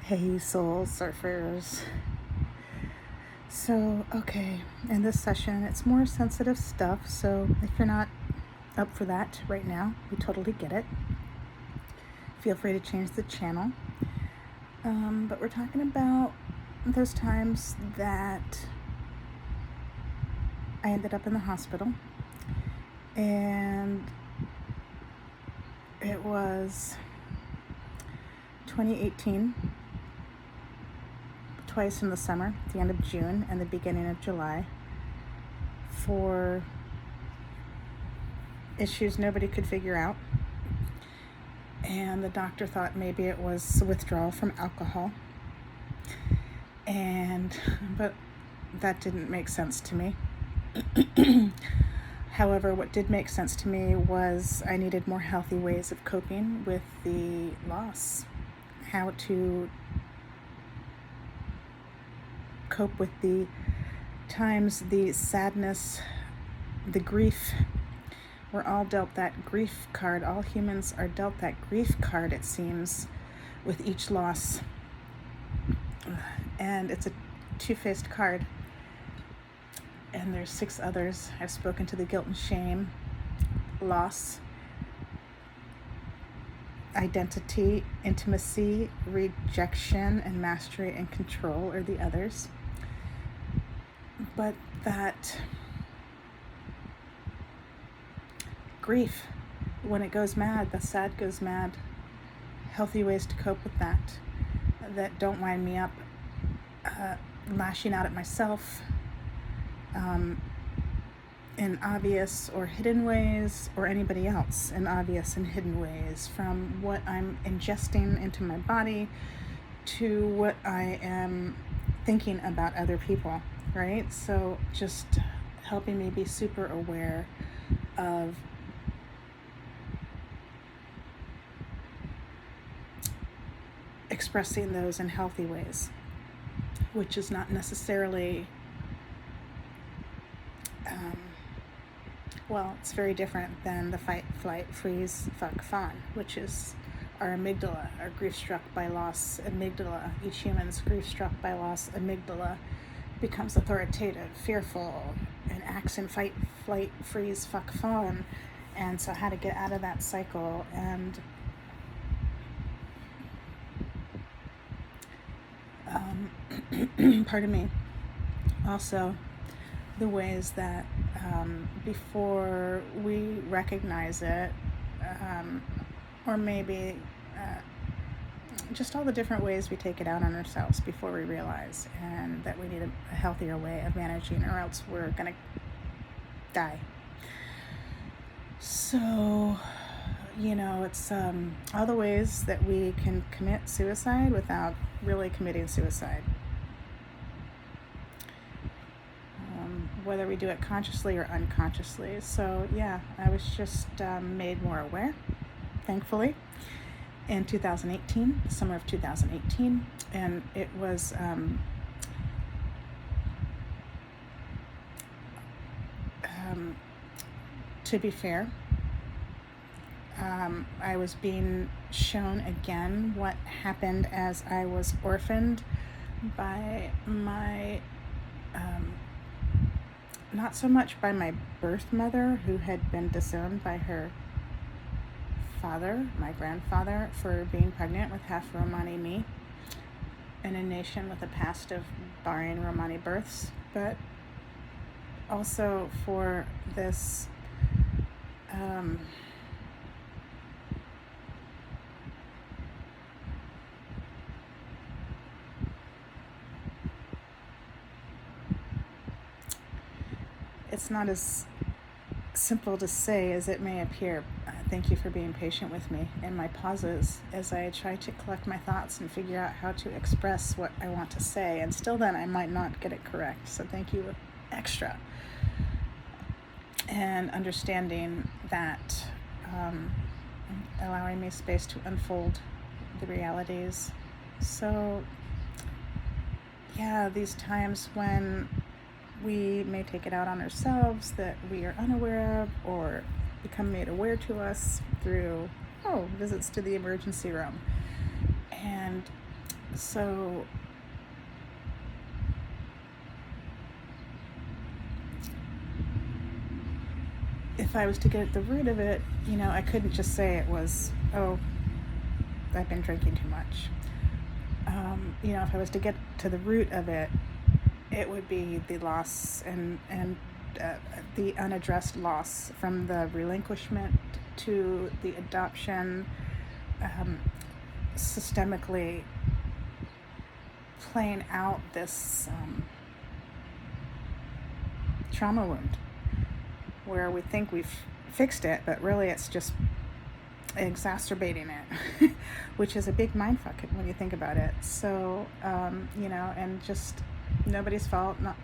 Hey, soul surfers. So, okay, in this session, it's more sensitive stuff. So, if you're not up for that right now, we totally get it. Feel free to change the channel. But we're talking about those times that I ended up in the hospital, and it was 2018. Twice in the summer, the end of June and the beginning of July, for issues nobody could figure out. And the doctor thought maybe it was withdrawal from alcohol. But that didn't make sense to me. However, what did make sense to me was I needed more healthy ways of coping with the loss. How to cope with the times, the sadness, the grief. We're all dealt that grief card. All humans are dealt that grief card, it seems, with each loss. And it's a two-faced card. And there's 6 others. I've spoken to the guilt and shame, loss, identity, intimacy, rejection, and mastery and control are the others. But that grief, when it goes mad, the sad goes mad. Healthy ways to cope with that don't wind me up lashing out at myself in obvious or hidden ways, or anybody else in obvious and hidden ways, from what I'm ingesting into my body to what I am thinking about other people, right? So just helping me be super aware of expressing those in healthy ways, which is not necessarily it's very different than the fight, flight, freeze, fuck, fawn, which is our amygdala, our grief-struck by loss amygdala. Each human's grief-struck by loss amygdala becomes authoritative, fearful, and acts in fight, flight, freeze, fuck, fawn. And so how to get out of that cycle, and pardon me, also the ways that before we recognize it, or maybe just all the different ways we take it out on ourselves before we realize, and that we need a healthier way of managing, or else we're gonna die. So, it's all the ways that we can commit suicide without really committing suicide. Whether we do it consciously or unconsciously. So yeah, I was just made more aware, thankfully, in 2018, the summer of 2018. And it was to be fair, I was being shown again what happened as I was orphaned by my not so much by my birth mother, who had been disowned by her father, my grandfather, for being pregnant with half Romani me, in a nation with a past of barring Romani births, but also for this it's not as simple to say as it may appear. Thank you for being patient with me in my pauses as I try to collect my thoughts and figure out how to express what I want to say. And still then, I might not get it correct. So thank you extra. And understanding that, allowing me space to unfold the realities. So yeah, these times when we may take it out on ourselves that we are unaware of, or become made aware to us through visits to the emergency room. And So if I was to get at the root of it, I couldn't just say it was, oh, I've been drinking too much. If I was to get to the root of it, it would be the loss and the unaddressed loss from the relinquishment to the adoption, systemically playing out this trauma wound where we think we've fixed it, but really it's just exacerbating it, which is a big mindfuck when you think about it. So, and just nobody's fault, not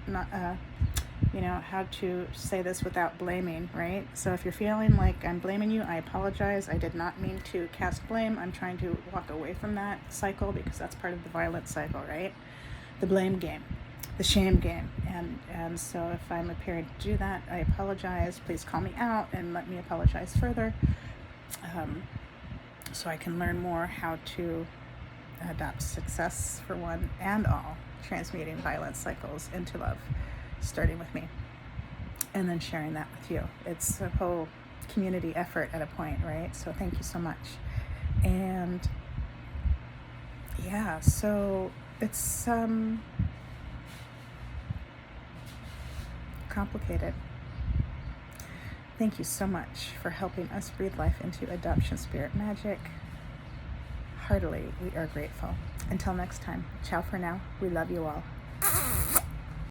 how to say this without blaming, right? So if you're feeling like I'm blaming you, I apologize. I did not mean to cast blame. I'm trying to walk away from that cycle because that's part of the violence cycle, right? The blame game, the shame game. And so if I'm appearing to do that, I apologize. Please call me out and let me apologize further, so I can learn more how to adopt success for one and all, transmuting violence cycles into love, starting with me, and then sharing that with you. It's a whole community effort at a point, right? So thank you so much. And yeah, so it's complicated. Thank you so much for helping us breathe life into adoption spirit magic. Heartily, we are grateful. Until next time, ciao for now. We love you all.